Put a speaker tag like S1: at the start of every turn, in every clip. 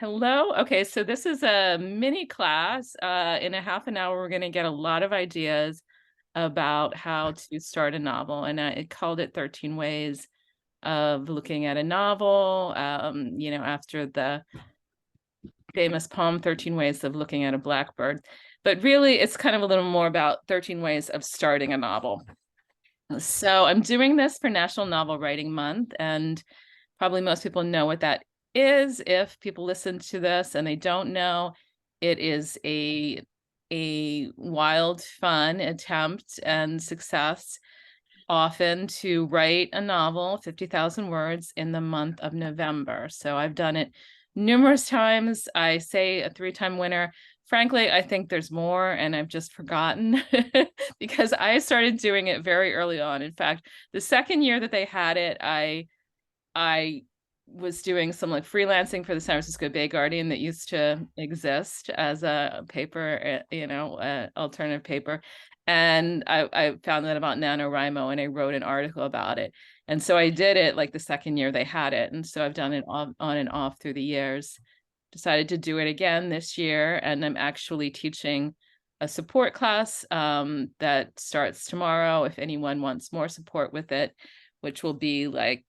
S1: Hello. Okay, so this is a mini class. In a half an hour, we're going to get a lot of ideas about how to start a novel. And I called it 13 Ways of Looking at a Novel, after the famous poem, 13 Ways of Looking at a Blackbird. But really, it's kind of a little more about 13 ways of starting a novel. So I'm doing this for National Novel Writing Month, and probably most people know what that is. If people listen to this and they don't know, it is a wild, fun attempt and success often to write a novel, 50,000 words, in the month of November. So I've done it numerous times. I say a 3-time winner. Frankly, I think there's more, and I've just forgotten because I started doing it very early on. In fact, the second year that they had it, I was doing some like freelancing for the San Francisco Bay Guardian that used to exist as a paper, alternative paper. And I found out about NaNoWriMo and I wrote an article about it. And so I did it like the second year they had it. And so I've done it on and off through the years. Decided to do it again this year. And I'm actually teaching a support class that starts tomorrow if anyone wants more support with it, which will be like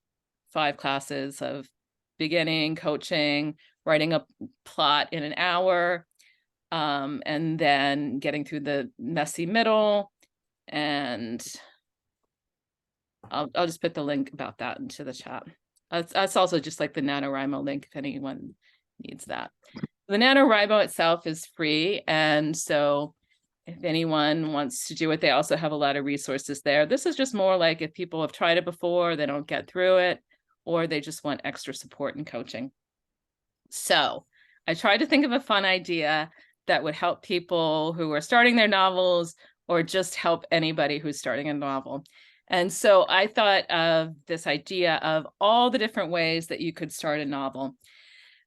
S1: 5 classes of beginning, coaching, writing a plot in an hour, and then getting through the messy middle. And I'll just put the link about that into the chat. That's also just like the NaNoWriMo link if anyone needs that. The NaNoWriMo itself is free, and so if anyone wants to do it, they also have a lot of resources there. This is just more like if people have tried it before, they don't get through it, or they just want extra support and coaching. So I tried to think of a fun idea that would help people who are starting their novels or just help anybody who's starting a novel. And so I thought of this idea of all the different ways that you could start a novel.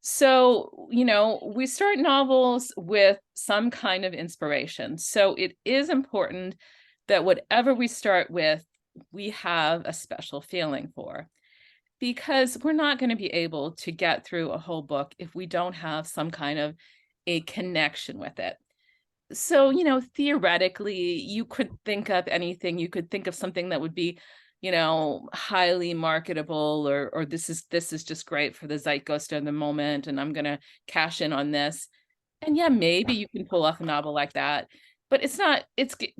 S1: So, we start novels with some kind of inspiration. So it is important that whatever we start with, we have a special feeling for, because we're not going to be able to get through a whole book if we don't have some kind of a connection with it. So, theoretically, you could think of anything. You could think of something that would be, highly marketable, or this is just great for the zeitgeist of the moment, and I'm going to cash in on this. And yeah, maybe you can pull off a novel like that, but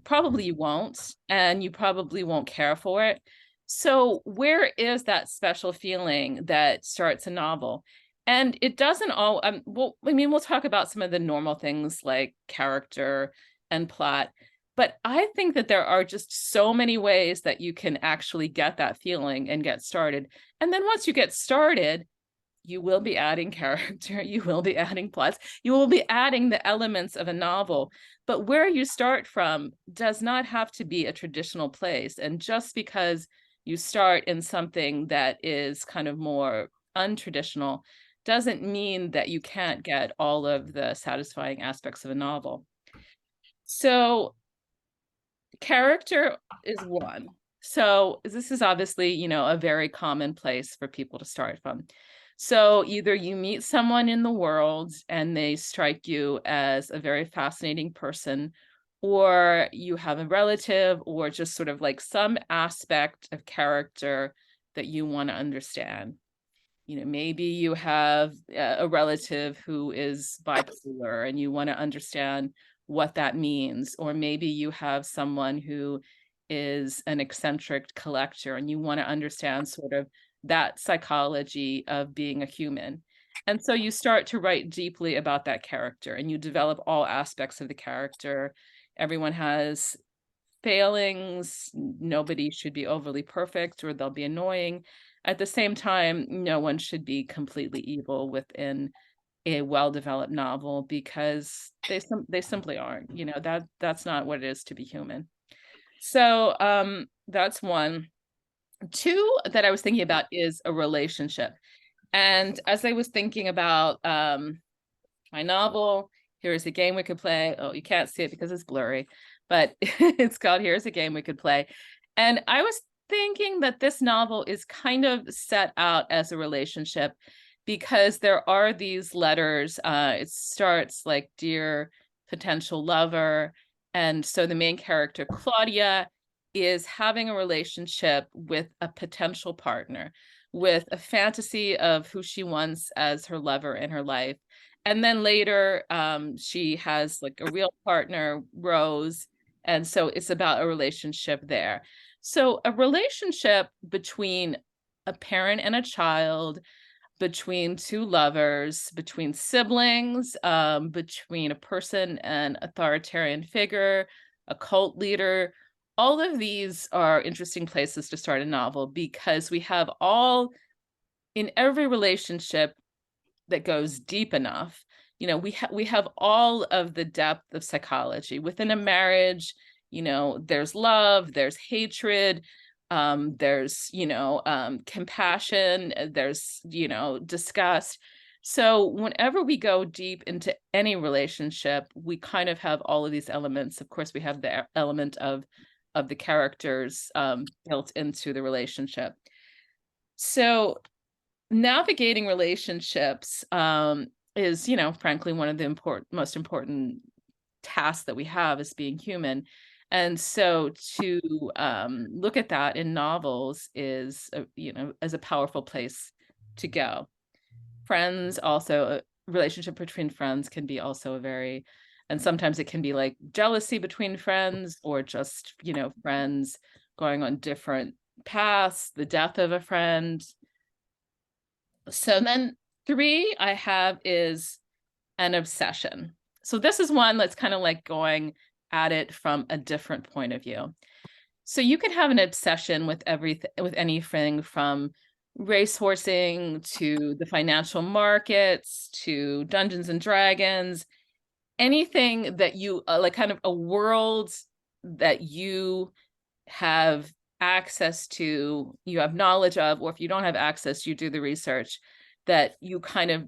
S1: probably you won't, and you probably won't care for it. So where is that special feeling that starts a novel? And it doesn't all, we'll talk about some of the normal things like character and plot, but I think that there are just so many ways that you can actually get that feeling and get started. And then once you get started, you will be adding character, you will be adding plots, you will be adding the elements of a novel. But where you start from does not have to be a traditional place. And just because you start in something that is kind of more untraditional doesn't mean that you can't get all of the satisfying aspects of a novel. So character is one. So this is obviously, a very common place for people to start from. So either you meet someone in the world and they strike you as a very fascinating person, or you have a relative, or just sort of like some aspect of character that you want to understand. Maybe you have a relative who is bipolar and you want to understand what that means. Or maybe you have someone who is an eccentric collector and you want to understand sort of that psychology of being a human. And so you start to write deeply about that character and you develop all aspects of the character. Everyone has failings. Nobody should be overly perfect or they'll be annoying. At the same time, no one should be completely evil within a well-developed novel because they simply aren't. That's not what it is to be human. So that's one. Two that I was thinking about is a relationship. And as I was thinking about my novel, Here's a Game We Could Play. Oh, you can't see it because it's blurry, but it's called Here's a Game We Could Play. And I was thinking that this novel is kind of set out as a relationship because there are these letters. It starts like, "Dear potential lover." And so the main character, Claudia, is having a relationship with a potential partner, with a fantasy of who she wants as her lover in her life. And then later, she has like a real partner, Rose. And so it's about a relationship there. So a relationship between a parent and a child, between two lovers, between siblings, between a person and authoritarian figure, a cult leader. All of these are interesting places to start a novel because we have all in every relationship that goes deep enough. We have all of the depth of psychology within a marriage. There's love, there's hatred, there's compassion, there's disgust. So whenever we go deep into any relationship, we kind of have all of these elements. Of course, we have the element of the characters built into the relationship. So navigating relationships is, frankly, one of the most important tasks that we have as being human. And so to look at that in novels is, as a powerful place to go. Friends also, a relationship between friends can be also and sometimes it can be like jealousy between friends, or just, friends going on different paths, the death of a friend. So then three I have is an obsession. So this is one that's kind of like going at it from a different point of view. So you can have an obsession with everything, with anything from racehorsing to the financial markets to Dungeons and Dragons, anything that you like, kind of a world that you have access to, you have knowledge of, or if you don't have access, you do the research that you kind of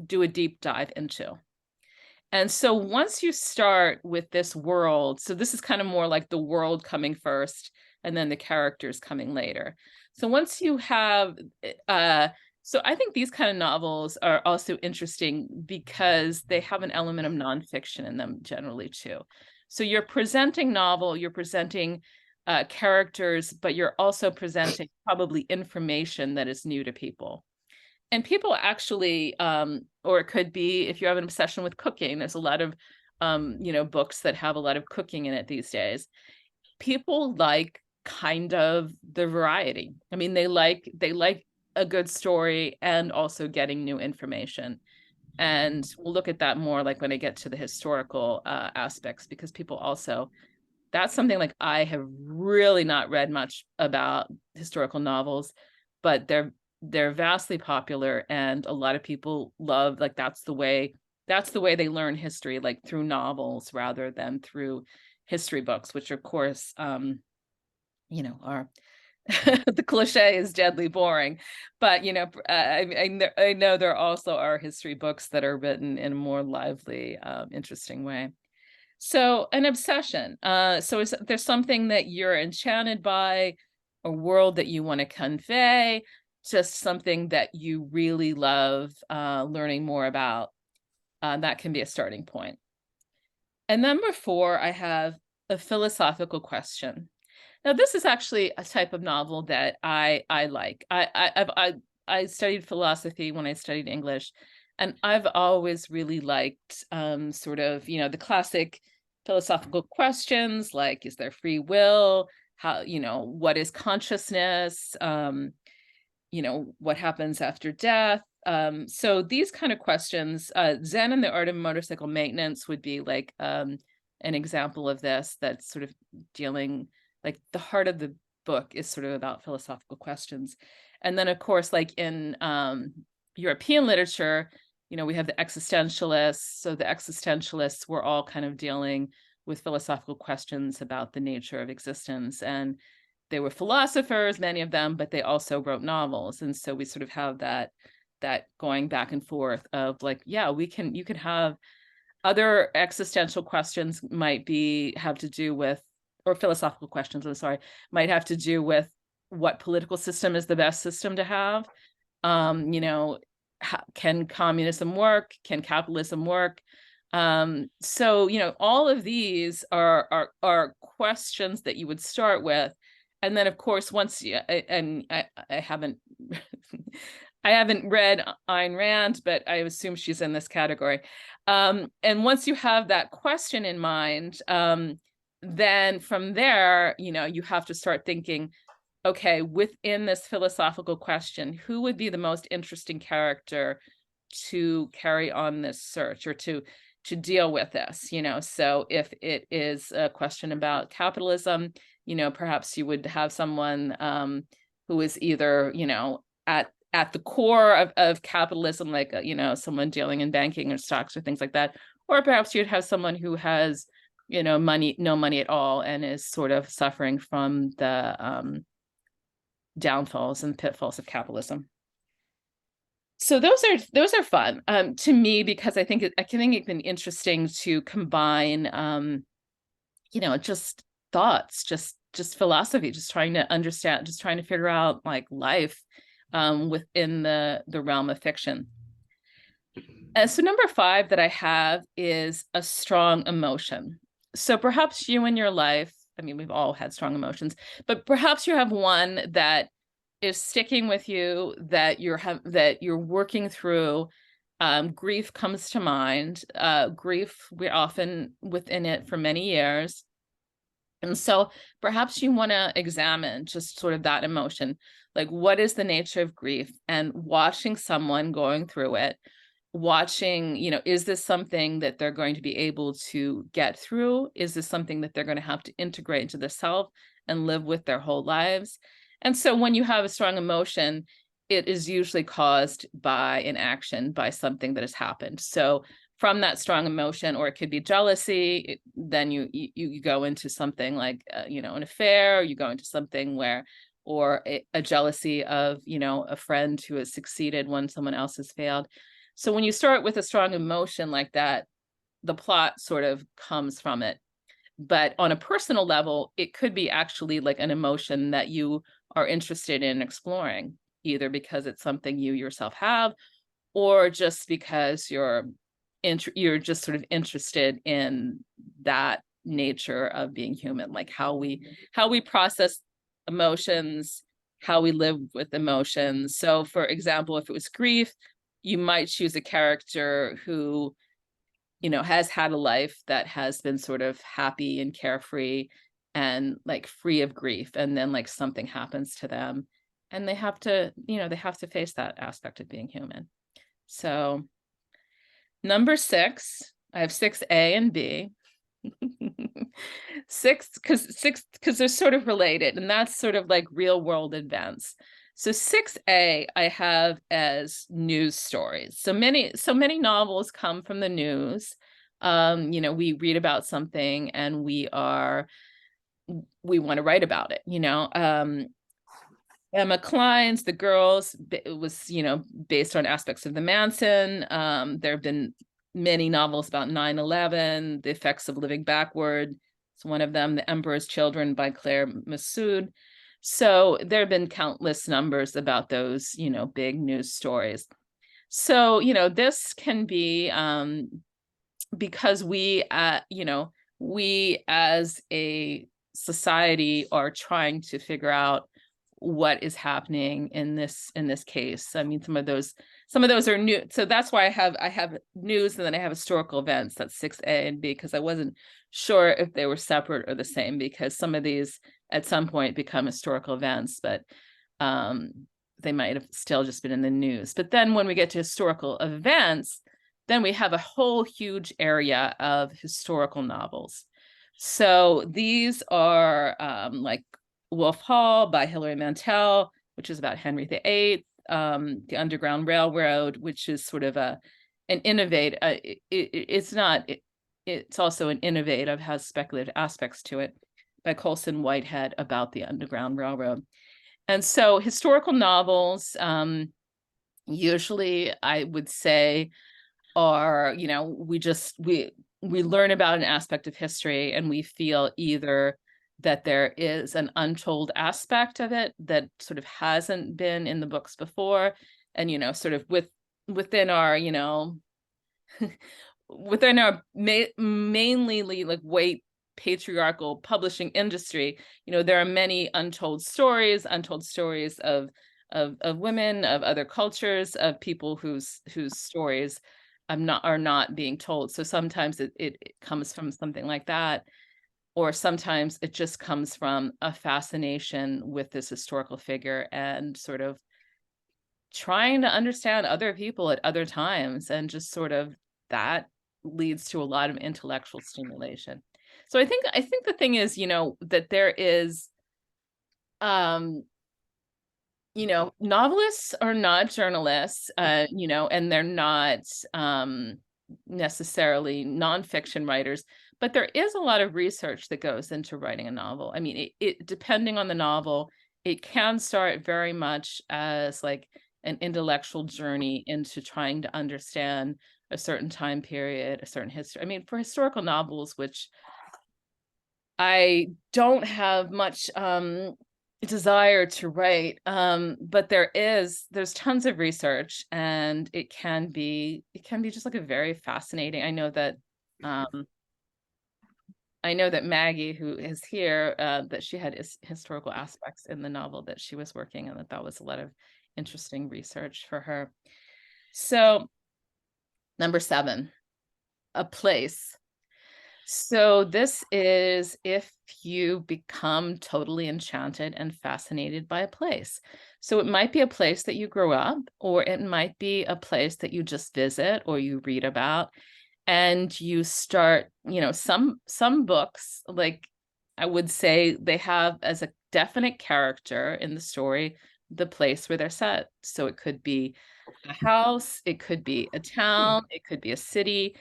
S1: do a deep dive into. And so once you start with this world, so this is kind of more like the world coming first and then the characters coming later. So once you have, so I think these kind of novels are also interesting because they have an element of nonfiction in them generally too. So you're presenting you're presenting characters, but you're also presenting probably information that is new to people. And people actually, or it could be if you have an obsession with cooking, there's a lot of, books that have a lot of cooking in it these days. People like kind of the variety. I mean, they like a good story and also getting new information. And we'll look at that more like when I get to the historical aspects, because people also, that's something like I have really not read much about historical novels, but they're vastly popular and a lot of people love, like that's the way they learn history, like through novels rather than through history books, which of course are the cliche is deadly boring. But I know there also are history books that are written in a more lively, interesting way. So an obsession. So is there's something that you're enchanted by, a world that you want to convey, just something that you really love learning more about. That can be a starting point. And number four, I have a philosophical question. Now, this is actually a type of novel that I like. I studied philosophy when I studied English, and I've always really liked sort of, the classic philosophical questions like, is there free will? How, what is consciousness? What happens after death? So these kind of questions, Zen and the Art of Motorcycle Maintenance would be like an example of this, that's sort of dealing, like the heart of the book is sort of about philosophical questions. And then of course, like in European literature, we have the existentialists. So the existentialists were all kind of dealing with philosophical questions about the nature of existence. And they were philosophers, many of them, but they also wrote novels. And so we sort of have that going back and forth of like, yeah, you can have other existential questions have to do with, or philosophical questions, I'm sorry, might have to do with what political system is the best system to have. You know, can communism work? Can capitalism work? So, you know, all of these are questions that you would start with. And then of course, once you, and I haven't I haven't read Ayn Rand, but I assume she's in this category. And once you have that question in mind, then from there, you know, you have to start thinking, okay, within this philosophical question, who would be the most interesting character to carry on this search or to deal with this, you know? So if it is a question about capitalism, you know, perhaps you would have someone who is either, you know, at the core of capitalism, like, you know, someone dealing in banking or stocks or things like that. Or perhaps you'd have someone who has, you know, no money at all, and is sort of suffering from the downfalls and pitfalls of capitalism. So those are fun to me, because I think it's been interesting to combine you know, just thoughts, just philosophy, just trying to understand, just trying to figure out like life within the realm of fiction. And so number 5 that I have is a strong emotion. So perhaps you in your life, I mean, we've all had strong emotions, but perhaps you have one that is sticking with you, that you're working through. Grief comes to mind. Grief, we're often within it for many years. And so perhaps you want to examine just sort of that emotion, like what is the nature of grief, and watching someone going through it, watching, you know, is this something that they're going to be able to get through? Is this something that they're going to have to integrate into the self and live with their whole lives? And so when you have a strong emotion, it is usually caused by an action, by something that has happened. So from that strong emotion, or it could be jealousy, then you go into something like, you know, an affair, you go into something where, or a jealousy of, you know, a friend who has succeeded when someone else has failed. So when you start with a strong emotion like that, the plot sort of comes from it. But on a personal level, it could be actually like an emotion that you are interested in exploring, either because it's something you yourself have, or just because you're just sort of interested in that nature of being human, like how we process emotions, how we live with emotions. So for example, if it was grief, you might choose a character who, you know, has had a life that has been sort of happy and carefree and like free of grief, and then like something happens to them and they have to, you know, they have to face that aspect of being human. So number 6, I have 6A and B. 6, because they're sort of related, and that's sort of like real world events. So 6A I have as news stories. So many novels come from the news. You know, we read about something and we want to write about it, you know. Emma Klein's The Girls, it was, you know, based on aspects of the Manson. There have been many novels about 9/11, The Effects of Living Backward. It's one of them, The Emperor's Children by Claire Massoud. So there have been countless numbers about those, you know, big news stories. So, you know, this can be because you know, we as a society are trying to figure out what is happening in this case. I mean, some of those are new. So that's why I have news, and then I have historical events. That's 6A and B, because I wasn't sure if they were separate or the same, because some of these at some point become historical events, but they might have still just been in the news. But then when we get to historical events, then we have a whole huge area of historical novels. So these are like Wolf Hall by Hilary Mantel, which is about Henry VIII, the Underground Railroad, which is sort of an innovative, it's also an innovative, has speculative aspects to it, by Colson Whitehead, about the Underground Railroad. And so historical novels, usually I would say, are, you know, we learn about an aspect of history and we feel either that there is an untold aspect of it that sort of hasn't been in the books before, and, sort of within our, within our mainly like white patriarchal publishing industry, there are many untold stories of women, of other cultures, of people whose stories are not being told. So sometimes it comes from something like that, or sometimes it just comes from a fascination with this historical figure and sort of trying to understand other people at other times, and just sort of that leads to a lot of intellectual stimulation. So I think the thing is, that there is, um novelists are not journalists, and they're not necessarily nonfiction writers, but there is a lot of research that goes into writing a novel. I mean, it depending on the novel, it can start very much as like an intellectual journey into trying to understand a certain time period, a certain history. I mean, for historical novels, which I don't have much desire to write, but there's tons of research, and it can be just like a very fascinating. Um I know that Maggie, who is here, that she had historical aspects in the novel that she was working on, that was a lot of interesting research for her. So, number 7, a place. So this is if you become totally enchanted and fascinated by a place. So it might be a place that you grew up, or it might be a place that you just visit or you read about, and you start, some books, like, I would say, they have as a definite character in the story the place where they're set. So it could be a house, it could be a town, it could be a city,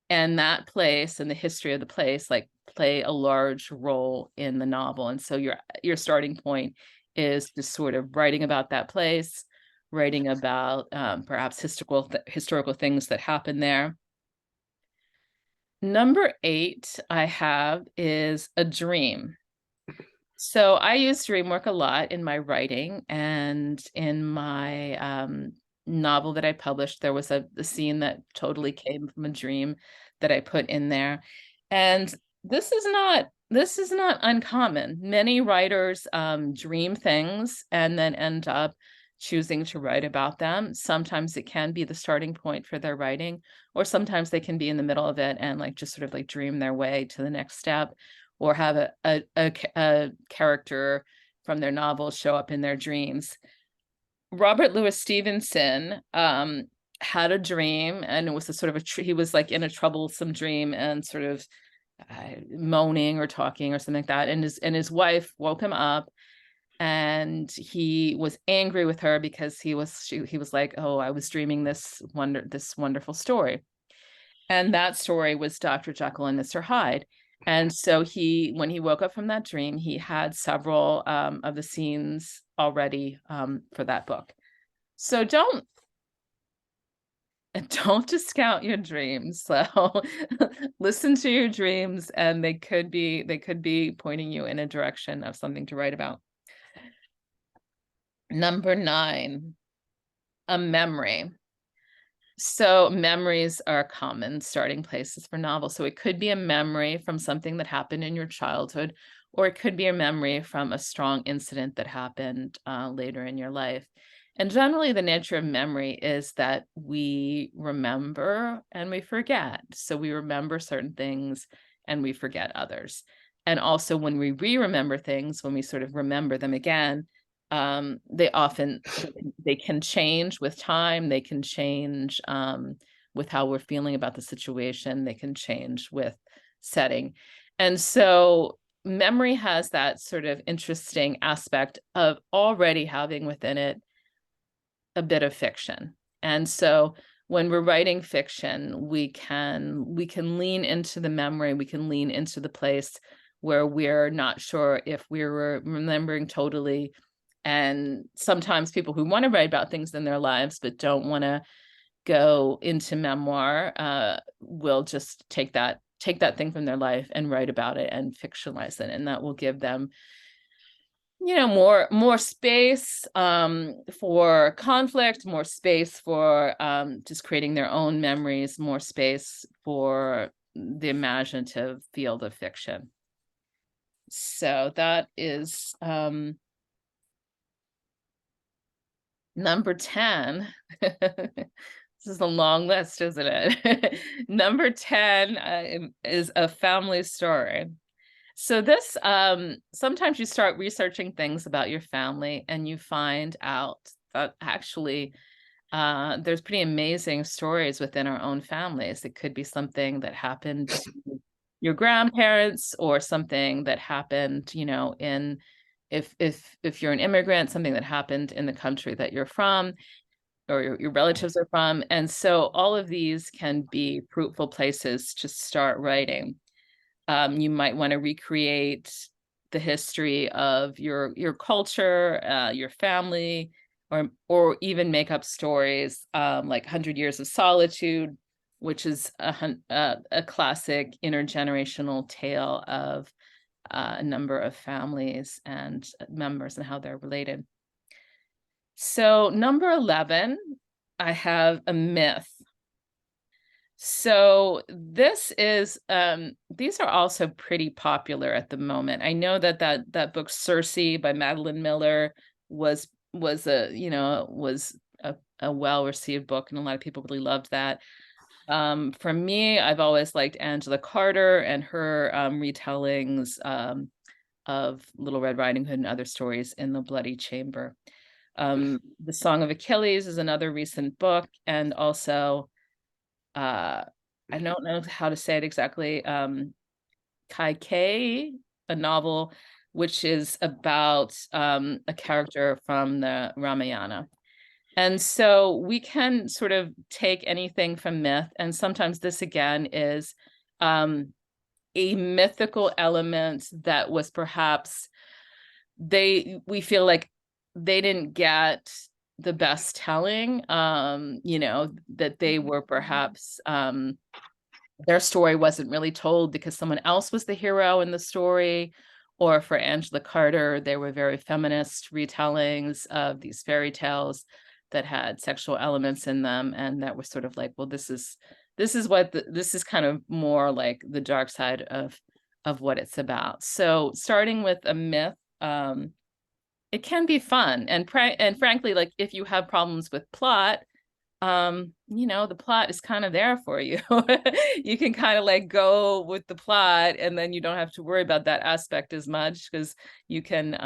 S1: and that place and the history of the place like play a large role in the novel. And so your starting point is just sort of writing about that place, writing about perhaps historical things that happen there. Number 8 I have is a dream. So I use dream work a lot in my writing, and in my novel that I published, there was a scene that totally came from a dream that I put in there. And this is not uncommon. Many writers dream things and then end up choosing to write about them. Sometimes it can be the starting point for their writing, or sometimes they can be in the middle of it and like just sort of like dream their way to the next step, or have a character from their novel show up in their dreams. Robert Louis Stevenson had a dream, and it was a sort of he was like in a troublesome dream and sort of moaning or talking or something like that, and his wife woke him up, and he was angry with her because he was like, oh, I was dreaming this wonderful story. And that story was Dr. Jekyll and Mr. Hyde. And so when he woke up from that dream, he had several of the scenes already for that book. So don't discount your dreams. So listen to your dreams, and they could be pointing you in a direction of something to write about. Number 9, a memory. So memories are common starting places for novels. So it could be a memory from something that happened in your childhood, or it could be a memory from a strong incident that happened later in your life. And generally, the nature of memory is that we remember and we forget. So we remember certain things and we forget others. And also, when we re-remember things, when we sort of remember them again, they can change with time, they can change with how we're feeling about the situation, they can change with setting. And so memory has that sort of interesting aspect of already having within it a bit of fiction. And so when we're writing fiction, we can lean into the memory, we can lean into the place where we're not sure if we're remembering totally. And sometimes people who want to write about things in their lives but don't want to go into memoir will just take that thing from their life and write about it and fictionalize it, and that will give them more space for conflict, more space for just creating their own memories, more space for the imaginative field of fiction. So that is number 10. This is a long list, isn't it? Number 10 is a family story. So this, sometimes you start researching things about your family and you find out that actually there's pretty amazing stories within our own families. It could be something that happened to your grandparents or something that happened, in if you're an immigrant, something that happened in the country that you're from or your relatives are from. And so all of these can be fruitful places to start writing. You might want to recreate the history of your culture, your family, or even make up stories like 100 Years of Solitude, which is a classic intergenerational tale of a number of families and members and how they're related. So number 11, I have a myth. So this is these are also pretty popular at the moment. I know that book Circe by Madeline Miller was a well-received book, and a lot of people really loved that. For me, I've always liked Angela Carter and her retellings of Little Red Riding Hood and other stories in the Bloody Chamber. The Song of Achilles is another recent book, and also uh I don't know how to say it exactly. Kai, a novel which is about a character from the Ramayana. And so we can sort of take anything from myth, and sometimes this again is a mythical element that was perhaps we feel like they didn't get the best telling, that they were perhaps their story wasn't really told because someone else was the hero in the story. Or for Angela Carter, there were very feminist retellings of these fairy tales that had sexual elements in them, and that was sort of like, well, this is kind of more like the dark side of what it's about. So starting with a myth, it can be fun, and frankly, like if you have problems with plot, the plot is kind of there for you. You can kind of like go with the plot, and then you don't have to worry about that aspect as much, because you can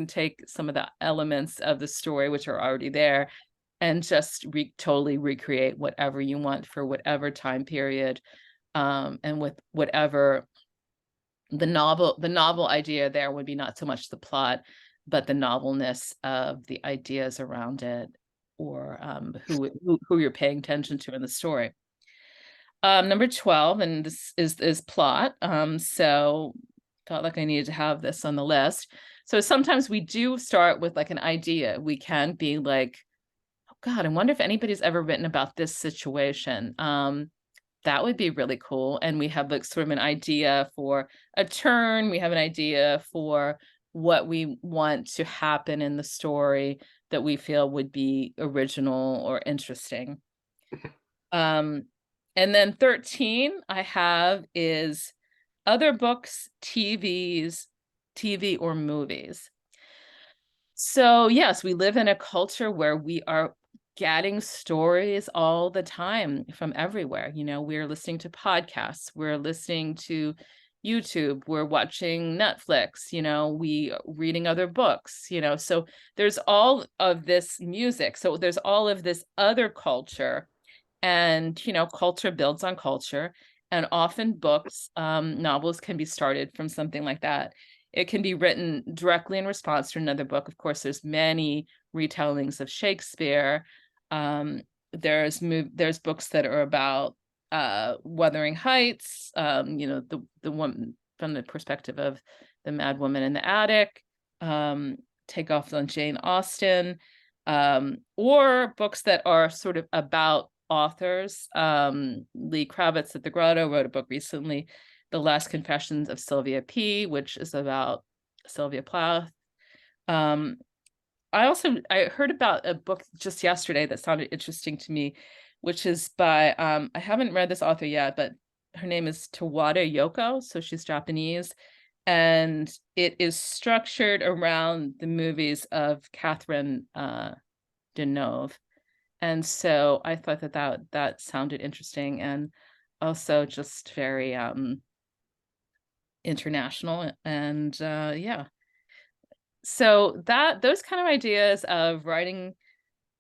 S1: take some of the elements of the story which are already there and just totally recreate whatever you want for whatever time period, and with whatever the novel idea there would be, not so much the plot, but the novelness of the ideas around it, or who you're paying attention to in the story. Number 12, and this is plot. So felt like I needed to have this on the list. So sometimes we do start with like an idea. We can be like, oh God, I wonder if anybody's ever written about this situation. That would be really cool. And we have like sort of an idea for a turn. We have an idea for what we want to happen in the story that we feel would be original or interesting. Um, and then 13 I have is other books, TV or movies. So, yes, we live in a culture where we are getting stories all the time from everywhere. We're listening to podcasts, we're listening to YouTube, we're watching Netflix, we reading other books, so there's all of this music. So there's all of this other culture, and culture builds on culture, and often books, novels can be started from something like that. It can be written directly in response to another book. Of course, there's many retellings of Shakespeare. There's books that are about Wuthering Heights, the one from the perspective of the mad woman in the attic, Take Off on Jane Austen, or books that are sort of about authors. Lee Kravitz at the Grotto wrote a book recently, The Last Confessions of Sylvia P., which is about Sylvia Plath. Um, I heard about a book just yesterday that sounded interesting to me, which is by I haven't read this author yet, but her name is Tawada Yoko, so she's Japanese, and it is structured around the movies of Catherine Deneuve. And so I thought that that sounded interesting and also just very international and yeah. So that those kind of ideas of writing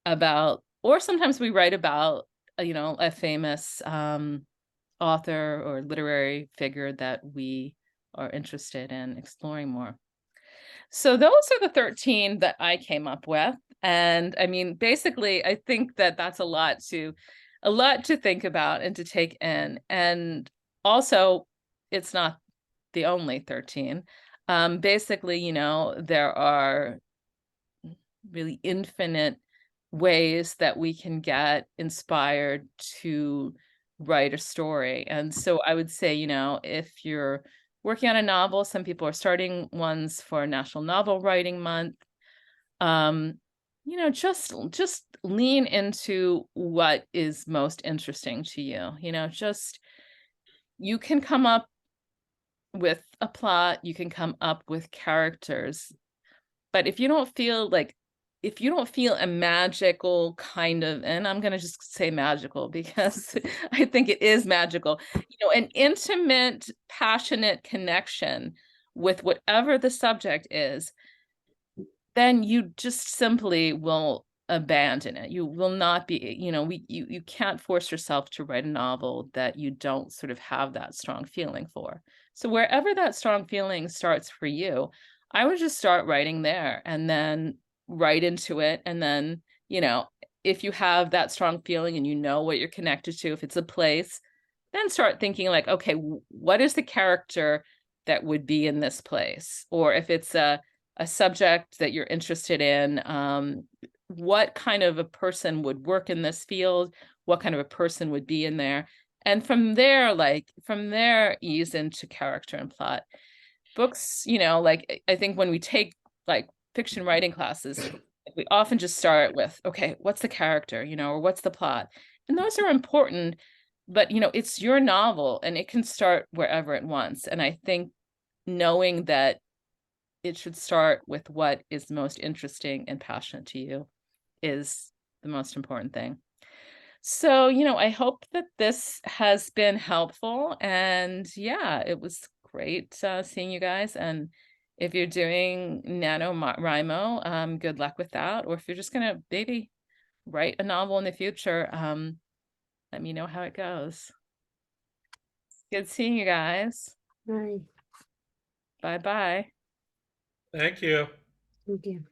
S1: about, or sometimes we write about, a famous author or literary figure that we are interested in exploring more. So those are the 13 that I came up with. And I mean, basically, I think that that's a lot to think about and to take in. And also, it's not the only 13. Basically, there are really infinite ways that we can get inspired to write a story. And so I would say, if you're working on a novel, some people are starting ones for National Novel Writing Month. Um, just lean into what is most interesting to you. Just you can come up with a plot, you can come up with characters, but if you don't feel a magical kind of, and I'm gonna just say magical because I think it is magical, an intimate, passionate connection with whatever the subject is, then you just simply will abandon it. You will not be, you can't force yourself to write a novel that you don't sort of have that strong feeling for. So wherever that strong feeling starts for you, I would just start writing there and then write into it. And then, if you have that strong feeling and you know what you're connected to, if it's a place, then start thinking like, okay, what is the character that would be in this place? Or if it's a subject that you're interested in, what kind of a person would work in this field, what kind of a person would be in there, and from there ease into character and plot. Books, like I think when we take like fiction writing classes, we often just start with, okay, what's the character, or what's the plot, and those are important, but it's your novel and it can start wherever it wants. And I think knowing that it should start with what is most interesting and passionate to you is the most important thing. So, I hope that this has been helpful. And yeah, it was great seeing you guys. And if you're doing NaNoWriMo, good luck with that. Or if you're just going to maybe write a novel in the future, let me know how it goes. Good seeing you guys.
S2: Bye.
S1: Bye bye.
S3: Thank you.
S2: Thank you.